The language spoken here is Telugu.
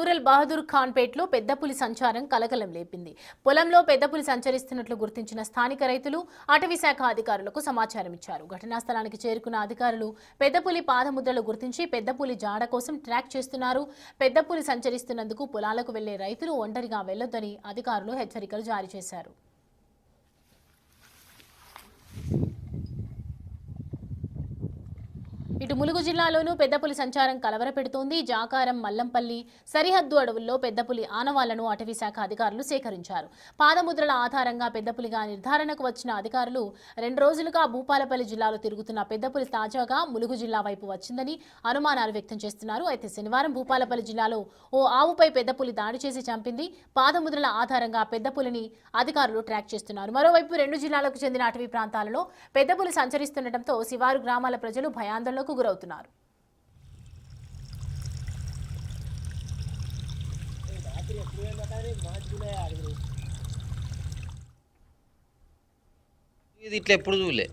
రూరల్ బహదూర్ ఖాన్పేట్లో పెద్ద పులి సంచారం కలకలం లేపింది. పొలంలో పెద్ద పులి సంచరిస్తున్నట్లు గుర్తించిన స్థానిక రైతులు అటవీ శాఖ అధికారులకు సమాచారం ఇచ్చారు. ఘటనా స్థలానికి చేరుకున్న అధికారులు పెద్ద పులి పాదముద్రలు గుర్తించి పెద్ద పులి జాడ కోసం ట్రాక్ చేస్తున్నారు. పెద్ద పులి సంచరిస్తున్నందుకు పొలాలకు వెళ్లే రైతులు ఒంటరిగా వెళ్లొద్దని అధికారులు హెచ్చరికలు జారీ చేశారు. ఇటు ములుగు జిల్లాలోనూ పెద్దపులి సంచారం కలవరపెడుతోంది. జాకారం, మల్లంపల్లి సరిహద్దు అడవుల్లో పెద్దపులి ఆనవాళ్లను అటవీ శాఖ అధికారులు సేకరించారు. పాదముద్రల ఆధారంగా పెద్దపులిగా నిర్ధారణకు వచ్చిన అధికారులు 2 రోజులుగా భూపాలపల్లి జిల్లాలో తిరుగుతున్న పెద్దపులి తాజాగా ములుగు జిల్లా వైపు వచ్చిందని అనుమానాలు వ్యక్తం చేస్తున్నారు. అయితే శనివారం భూపాలపల్లి జిల్లాలో ఓ ఆవుపై పెద్దపులి దాడి చేసి చంపింది. పాదముద్రల ఆధారంగా పెద్దపులిని అధికారులు ట్రాక్ చేస్తున్నారు. మరోవైపు 2 జిల్లాలకు చెందిన అటవీ ప్రాంతాలలో పెద్దపులి సంచరిస్తుండటంతో శివారు గ్రామాల ప్రజలు భయాందోళనకు గురవుతున్నారు. ఇది ఇట్లా ఎప్పుడు చూడలే.